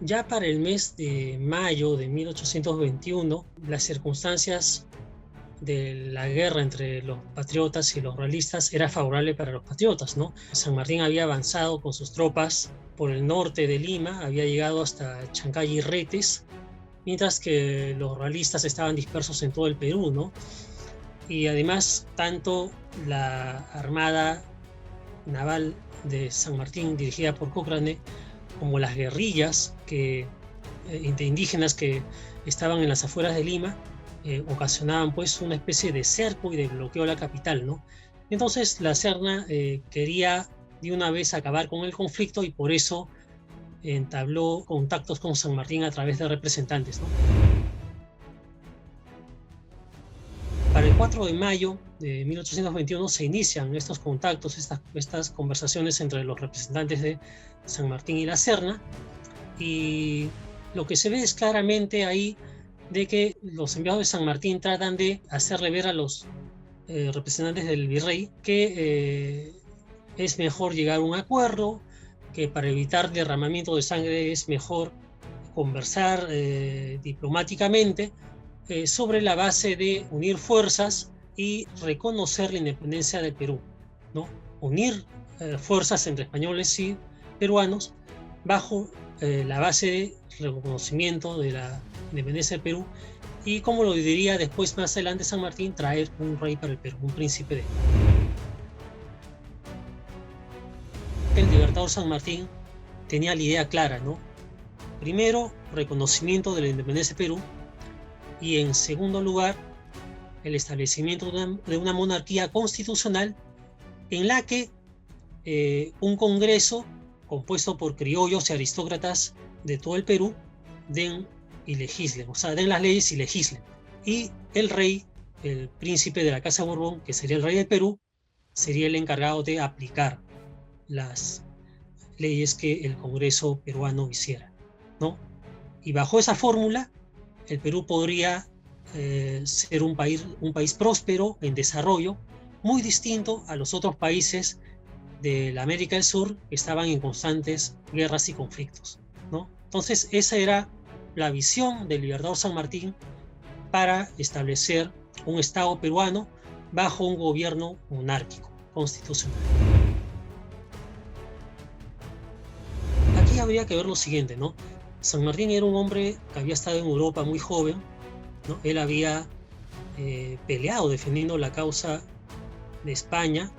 Ya para el mes de mayo de 1821, las circunstancias de la guerra entre los patriotas y los realistas era favorable para los patriotas, ¿no? San Martín había avanzado con sus tropas por el norte de Lima, había llegado hasta Chancay y Retes, mientras que los realistas estaban dispersos en todo el Perú, ¿no? Y además, tanto la Armada Naval de San Martín, dirigida por Cochrane, como las guerrillas de indígenas que estaban en las afueras de Lima, ocasionaban pues una especie de cerco y de bloqueo a la capital, ¿no? Entonces la Serna quería de una vez acabar con el conflicto y por eso entabló contactos con San Martín a través de representantes, ¿no? Para el 4 de mayo de 1821 se inician estos contactos, estas conversaciones entre los representantes de San Martín y la Serna, y lo que se ve es claramente ahí de que los enviados de San Martín tratan de hacerle ver a los representantes del virrey que es mejor llegar a un acuerdo, que para evitar derramamiento de sangre es mejor conversar diplomáticamente sobre la base de unir fuerzas y reconocer la independencia del Perú, ¿no? Unir fuerzas entre españoles y peruanos bajo la base de reconocimiento de la independencia del Perú y, como lo diría después más adelante San Martín, traer un rey para el Perú, un príncipe de... El libertador San Martín tenía la idea clara, ¿no? Primero, reconocimiento de la independencia de Perú, y en segundo lugar, el establecimiento de una monarquía constitucional en la que un Congreso compuesto por criollos y aristócratas de todo el Perú den y legislen, o sea, den las leyes y legislen. Y el rey, el príncipe de la Casa de Borbón, que sería el rey del Perú, sería el encargado de aplicar las leyes que el Congreso peruano hiciera, ¿no? Y bajo esa fórmula, el Perú podría ser un país próspero, en desarrollo, muy distinto a los otros países de la América del Sur que estaban en constantes guerras y conflictos, ¿no? Entonces, esa era la visión del libertador San Martín para establecer un Estado peruano bajo un gobierno monárquico, constitucional. Aquí habría que ver lo siguiente, ¿no? San Martín era un hombre que había estado en Europa muy joven, ¿no? Él había peleado defendiendo la causa de España,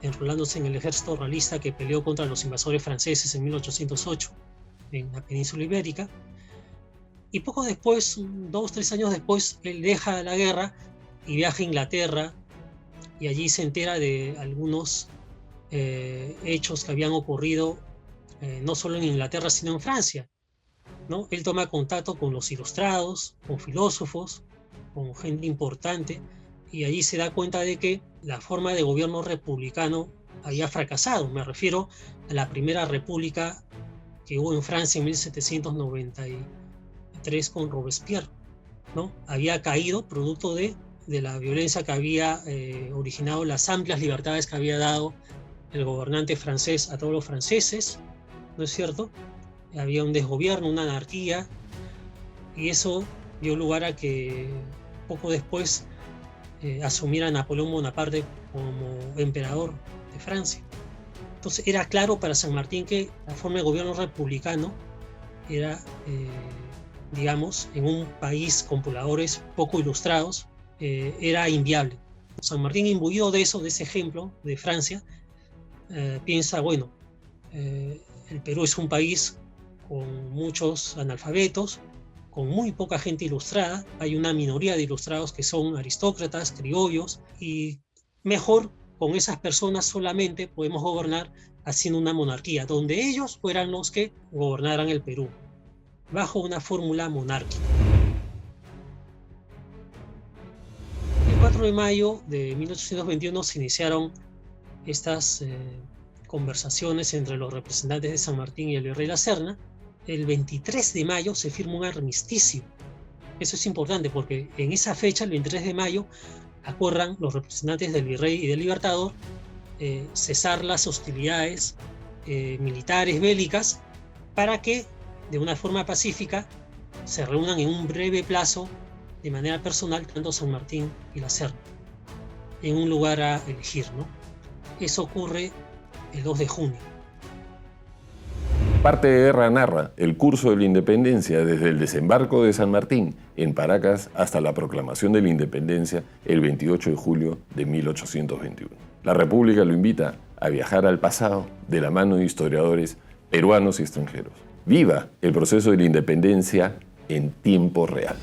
enrolándose en el ejército realista que peleó contra los invasores franceses en 1808 en la península ibérica, y poco después, 2-3 años después, él deja la guerra y viaja a Inglaterra, y allí se entera de algunos hechos que habían ocurrido no solo en Inglaterra sino en Francia, ¿no? Él toma contacto con los ilustrados, con filósofos, con gente importante, y allí se da cuenta de que la forma de gobierno republicano había fracasado. Me refiero a la primera república que hubo en Francia en 1793 con Robespierre, ¿no? Había caído producto de la violencia que había originado las amplias libertades que había dado el gobernante francés a todos los franceses, ¿no es cierto? Había un desgobierno, una anarquía, y eso dio lugar a que poco después asumiera Napoleón Bonaparte como emperador de Francia. Entonces era claro para San Martín que la forma de gobierno republicano era, digamos, en un país con pobladores poco ilustrados, era inviable. San Martín, imbuido de eso, de ese ejemplo de Francia, piensa, bueno, el Perú es un país con muchos analfabetos, con muy poca gente ilustrada, hay una minoría de ilustrados que son aristócratas, criollos, y mejor con esas personas solamente podemos gobernar haciendo una monarquía, donde ellos fueran los que gobernaran el Perú, bajo una fórmula monárquica. El 4 de mayo de 1821 se iniciaron estas conversaciones entre los representantes de San Martín y el virrey La Serna. El 23 de mayo se firma un armisticio. Eso es importante porque en esa fecha, el 23 de mayo, acuerdan los representantes del virrey y del libertador cesar las hostilidades militares bélicas para que, de una forma pacífica, se reúnan en un breve plazo, de manera personal, tanto San Martín y la Serna, en un lugar a elegir, ¿no? Eso ocurre el 2 de junio. Parte de Guerra narra el curso de la independencia desde el desembarco de San Martín en Paracas hasta la proclamación de la independencia el 28 de julio de 1821. La República lo invita a viajar al pasado de la mano de historiadores peruanos y extranjeros. ¡Viva el proceso de la independencia en tiempo real!